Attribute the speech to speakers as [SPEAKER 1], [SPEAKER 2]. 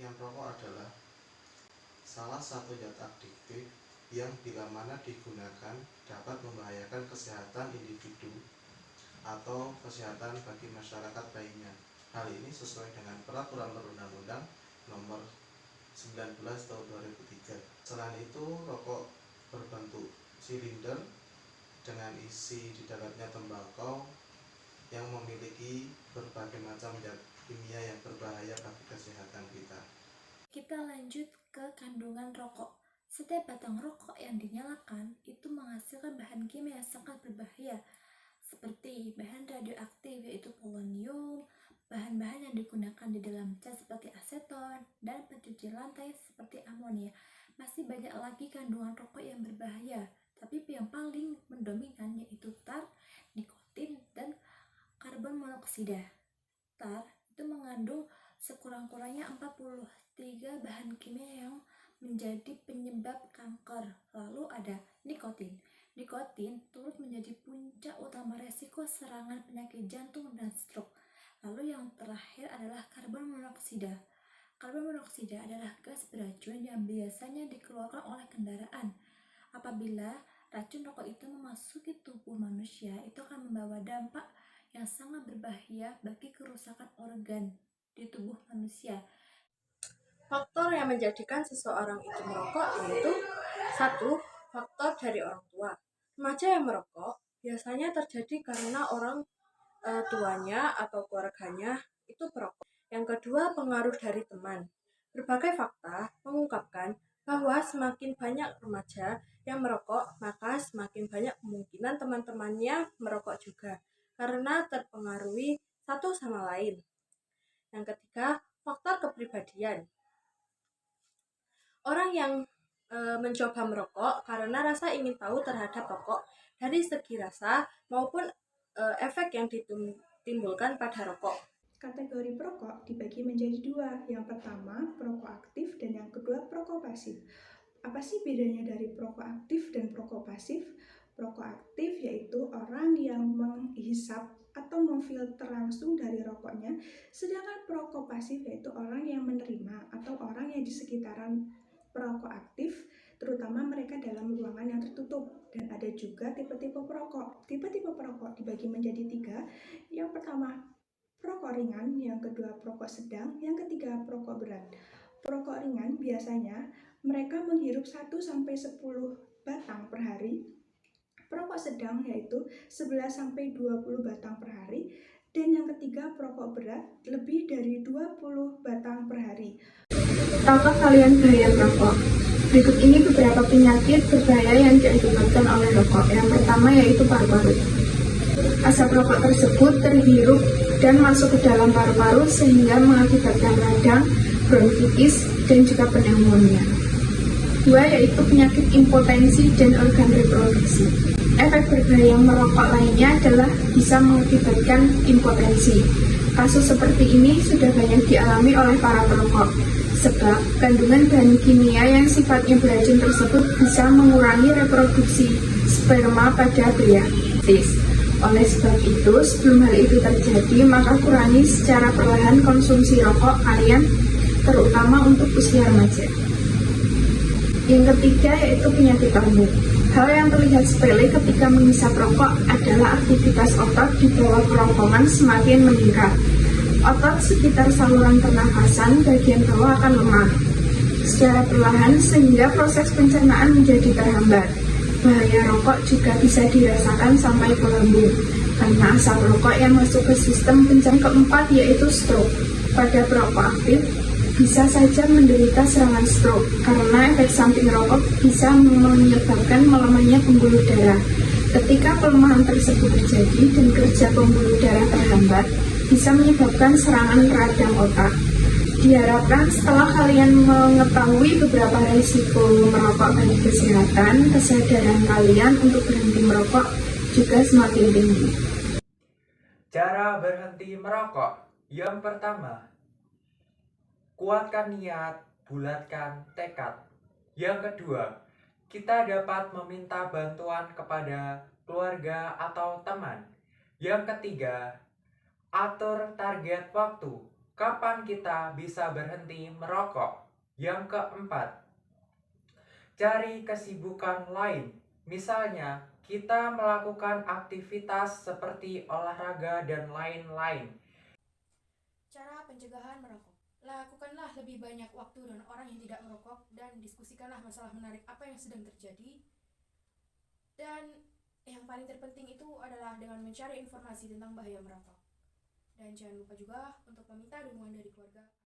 [SPEAKER 1] Yang rokok adalah salah satu zat adiktif yang bila mana digunakan dapat membahayakan kesehatan individu atau kesehatan bagi masyarakat lainnya. Hal ini sesuai dengan Peraturan Perundang-Undang Nomor 19 Tahun 2003. Selain itu, rokok berbentuk silinder dengan isi di dalamnya tembakau yang memiliki berbagai macam zat kimia yang berbahaya bagi kesehatan kita.
[SPEAKER 2] Kita lanjut ke kandungan rokok. Setiap batang rokok yang dinyalakan itu menghasilkan bahan kimia yang sangat berbahaya, seperti bahan radioaktif yaitu polonium, bahan-bahan yang digunakan di dalam cat seperti aseton, dan pencuci lantai seperti amonia. Masih banyak lagi kandungan rokok yang berbahaya, tapi yang paling mendominan yaitu tar, nikotin, dan karbon monoksida. Tar itu mengandung sekurang-kurangnya 43 bahan kimia yang menjadi penyebab kanker. Lalu ada nikotin. Nikotin turut menjadi puncak utama resiko serangan penyakit jantung dan stroke. Lalu yang terakhir adalah karbon monoksida. Karbon monoksida adalah gas beracun yang biasanya dikeluarkan oleh kendaraan. Apabila racun rokok itu memasuki tubuh manusia, itu akan membawa dampak yang sangat berbahaya bagi kerusakan organ di tubuh manusia.
[SPEAKER 3] Faktor yang menjadikan seseorang itu merokok yaitu 1. Faktor dari orang tua. Remaja yang merokok biasanya terjadi karena orang tuanya atau keluarganya itu perokok. Yang kedua, pengaruh dari teman. Berbagai fakta mengungkapkan bahwa semakin banyak remaja yang merokok, maka semakin banyak kemungkinan teman-temannya merokok juga, karena terpengaruhi satu sama lain. Yang ketiga, faktor kepribadian. Orang yang mencoba merokok karena rasa ingin tahu terhadap rokok dari segi rasa maupun efek yang ditimbulkan pada rokok.
[SPEAKER 4] Kategori perokok dibagi menjadi dua. Yang pertama, perokok aktif dan yang kedua, perokok pasif. Apa sih bedanya dari perokok aktif dan perokok pasif? Perokok aktif yaitu orang yang menghisap atau memfilter langsung dari rokoknya, sedangkan perokok pasif yaitu orang yang menerima atau orang yang di sekitaran perokok aktif, terutama mereka dalam ruangan yang tertutup. Dan ada juga tipe-tipe perokok. Tipe-tipe perokok dibagi menjadi tiga. Yang pertama, perokok ringan, yang kedua perokok sedang, yang ketiga perokok berat. Perokok ringan biasanya mereka menghirup 1-10 batang per hari. Perokok sedang yaitu 11-20 batang per hari. Dan yang ketiga perokok berat lebih dari 20 batang per hari.
[SPEAKER 5] Tahukah kalian bahaya merokok? Berikut ini beberapa penyakit berbahaya yang diakibatkan oleh rokok. Yang pertama yaitu paru-paru. Asap rokok tersebut terhirup dan masuk ke dalam paru-paru sehingga mengakibatkan radang, bronkitis, dan juga pneumonia. Dua yaitu penyakit impotensi dan organ reproduksi. Efek berbahaya merokok lainnya adalah bisa mengakibatkan impotensi. Kasus seperti ini sudah banyak dialami oleh para perokok, sebab kandungan bahan kimia yang sifatnya beracun tersebut bisa mengurangi reproduksi sperma pada pria. Oleh sebab itu, sebelum hal itu terjadi, maka kurangi secara perlahan konsumsi rokok kalian, terutama untuk usia remaja. Yang ketiga yaitu penyakit lambung. Hal yang terlihat sepele ketika menghisap rokok adalah aktivitas otot di bawah kerongkongan semakin meningkat. Otot sekitar saluran pernafasan bagian bawah akan lemah secara perlahan sehingga proses pencernaan menjadi terhambat. Bahaya rokok juga bisa dirasakan sampai ke lambung karena asap rokok yang masuk ke sistem pencernaan. Keempat yaitu stroke. Pada perokok aktif bisa saja menderita serangan stroke karena efek samping rokok bisa menyebabkan melemahnya pembuluh darah. Ketika pelemahan tersebut terjadi dan kerja pembuluh darah terhambat, bisa menyebabkan serangan radang otak. Diharapkan setelah kalian mengetahui beberapa risiko merokok bagi kesehatan, kesadaran kalian untuk berhenti merokok juga semakin tinggi.
[SPEAKER 6] Cara berhenti merokok. Yang pertama, kuatkan niat, bulatkan tekad. Yang kedua, kita dapat meminta bantuan kepada keluarga atau teman. Yang ketiga, atur target waktu. Kapan kita bisa berhenti merokok? Yang keempat, cari kesibukan lain. Misalnya, kita melakukan aktivitas seperti olahraga dan lain-lain.
[SPEAKER 7] Cara pencegahan merokok. Lakukanlah lebih banyak waktu dengan orang yang tidak merokok dan diskusikanlah masalah menarik apa yang sedang terjadi. Dan yang paling terpenting itu adalah dengan mencari informasi tentang bahaya merokok. Dan jangan lupa juga untuk meminta dukungan dari keluarga.